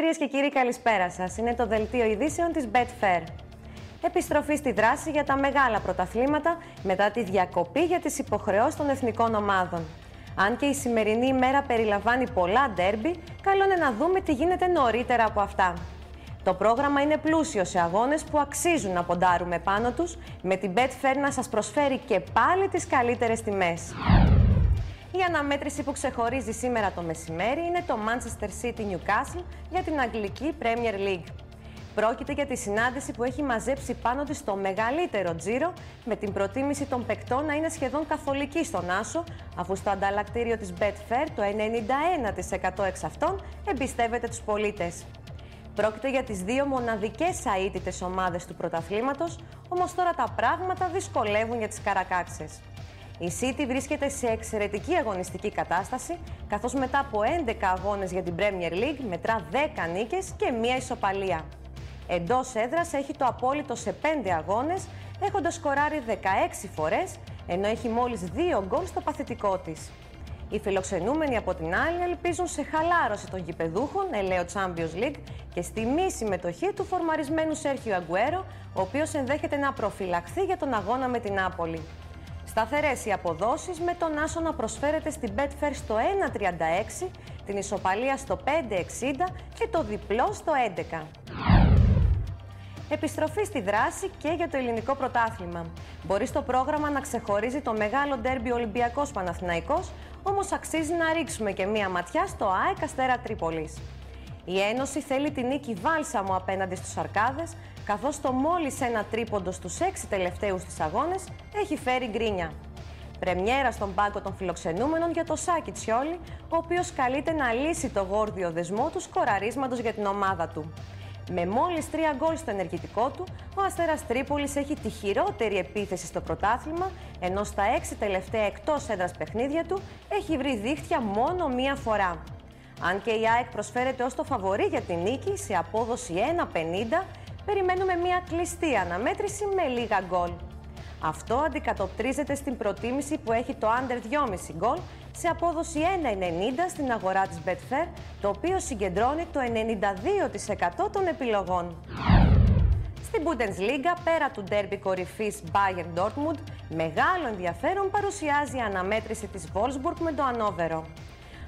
Κυρίες και κύριοι, καλησπέρα σας. Είναι το δελτίο ειδήσεων της Betfair. Επιστροφή στη δράση για τα μεγάλα πρωταθλήματα μετά τη διακοπή για τις υποχρεώσεις των εθνικών ομάδων. Αν και η σημερινή ημέρα περιλαμβάνει πολλά ντέρμπι, καλό είναι να δούμε τι γίνεται νωρίτερα από αυτά. Το πρόγραμμα είναι πλούσιο σε αγώνες που αξίζουν να ποντάρουμε πάνω τους, με την Betfair να σας προσφέρει και πάλι τις καλύτερες τιμές. Η αναμέτρηση που ξεχωρίζει σήμερα το μεσημέρι είναι το Manchester City Newcastle για την Αγγλική Premier League. Πρόκειται για τη συνάντηση που έχει μαζέψει πάνω της το μεγαλύτερο τζίρο, με την προτίμηση των παικτών να είναι σχεδόν καθολική στον άσο, αφού στο ανταλλακτήριο της Betfair το 91% εξ αυτών εμπιστεύεται τους πολίτες. Πρόκειται για τις δύο μοναδικές αίτητες ομάδες του πρωταθλήματος, όμως τώρα τα πράγματα δυσκολεύουν για τις καρακάξες. Η City βρίσκεται σε εξαιρετική αγωνιστική κατάσταση, καθώς μετά από 11 αγώνες για την Premier League μετρά 10 νίκες και μία ισοπαλία. Εντός έδρας έχει το απόλυτο σε 5 αγώνες, έχοντας σκοράρει 16 φορές, ενώ έχει μόλις 2 γκολ στο παθητικό της. Οι φιλοξενούμενοι από την άλλη ελπίζουν σε χαλάρωση των γηπεδούχων, ελαίο Champions League, και στη μη συμμετοχή του φορμαρισμένου Σέρχιο Αγκουέρο, ο οποίος ενδέχεται να προφυλαχθεί για τον αγώνα με την Νάπολη. Σταθερές οι αποδόσεις, με τον άσο να προσφέρεται στην Betfair στο 1,36, την ισοπαλία στο 5,60 και το διπλό στο 11. Επιστροφή στη δράση και για το ελληνικό πρωτάθλημα. Μπορεί στο πρόγραμμα να ξεχωρίζει το μεγάλο ντέρμπι Ολυμπιακός Παναθηναϊκός, όμως αξίζει να ρίξουμε και μία ματιά στο ΑΕΚ Αστέρα Τρίπολης. Η Ένωση θέλει τη νίκη βάλσαμο απέναντι στους Αρκάδες, καθώς το μόλις ένα τρίποντο στους 6 τελευταίους της αγώνες έχει φέρει γκρίνια. Πρεμιέρα στον πάγκο των φιλοξενούμενων για το Σάκη Τσιόλι, ο οποίος καλείται να λύσει το γόρδιο δεσμό του σκοραρίσματος για την ομάδα του. Με μόλις 3 γκολ στο ενεργητικό του, ο Αστέρας Τρίπολης έχει τη χειρότερη επίθεση στο πρωτάθλημα, ενώ στα 6 τελευταία εκτός έδρας παιχνίδια του έχει βρει δίχτυα μόνο μία φορά. Αν και η ΑΕΚ προσφέρεται ως το φαβορί για την νίκη σε απόδοση 1,50, περιμένουμε μία κλειστή αναμέτρηση με λίγα γκολ. Αυτό αντικατοπτρίζεται στην προτίμηση που έχει το under 2,5 γκολ σε απόδοση 1,90 στην αγορά της Betfair, το οποίο συγκεντρώνει το 92% των επιλογών. Στην Bundesliga, πέρα του ντέρμπι κορυφής Bayern Dortmund, μεγάλο ενδιαφέρον παρουσιάζει η αναμέτρηση της Wolfsburg με το Ανόβερο.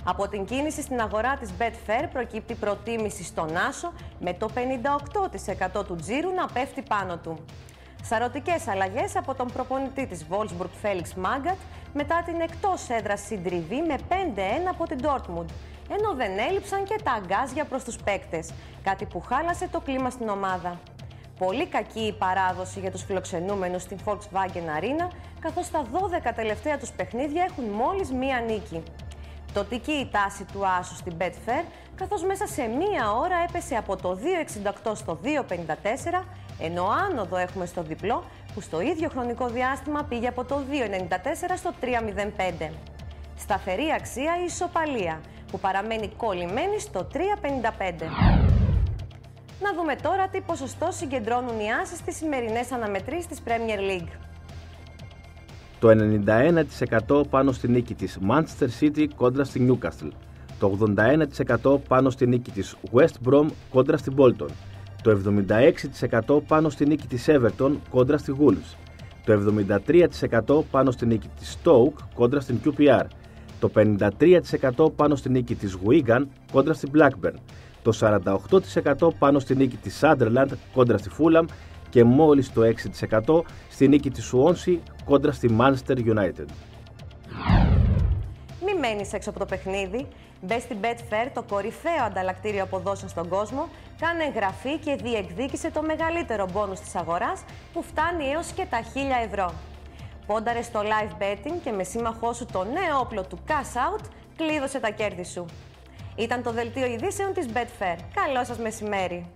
Από την κίνηση στην αγορά της Betfair προκύπτει προτίμηση στον άσο, με το 58% του τζίρου να πέφτει πάνω του. Σαρωτικές αλλαγές από τον προπονητή της Wolfsburg Felix Magath μετά την εκτός έδρας συντριβή με 5-1 από την Dortmund, ενώ δεν έλειψαν και τα αγκάζια προς τους παίκτες, κάτι που χάλασε το κλίμα στην ομάδα. Πολύ κακή η παράδοση για τους φιλοξενούμενους στην Volkswagen Arena, καθώς τα 12 τελευταία τους παιχνίδια έχουν μόλις μία νίκη. Πτωτική η τάση του άσου στην Betfair, καθώς μέσα σε μία ώρα έπεσε από το 2,68 στο 2,54, ενώ άνοδο έχουμε στο διπλό, που στο ίδιο χρονικό διάστημα πήγε από το 2,94 στο 3,05. Σταθερή αξία η ισοπαλία, που παραμένει κολλημένη στο 3,55. Να δούμε τώρα τι ποσοστό συγκεντρώνουν οι άσοι στις σημερινές αναμετρήσεις της Premier League. Το 91% πάνω στη νίκη της Manchester City κόντρα στη Newcastle. Το 81% πάνω στη νίκη της West Brom κόντρα στη Bolton. Το 76% πάνω στη νίκη της Everton κόντρα στη Wolves. Το 73% πάνω στη νίκη της Stoke κόντρα στην QPR. Το 53% πάνω στη νίκη της Wigan κόντρα στη Blackburn. Το 48% πάνω στη νίκη της Sunderland κόντρα στη Fulham και μόλις το 6% στη νίκη της Swansea κόντρα στη Manchester United. Μη μένεις έξω από το παιχνίδι. Μπες στην Betfair, το κορυφαίο ανταλλακτήριο αποδόσεων στον κόσμο, κάνε εγγραφή και διεκδίκησε το μεγαλύτερο μπόνους της αγοράς, που φτάνει έως και τα 1.000 ευρώ. Πόνταρε στο live betting και με σύμμαχό σου το νέο όπλο του cash out, κλείδωσε τα κέρδη σου. Ήταν το δελτίο ειδήσεων της Betfair. Καλό σας μεσημέρι!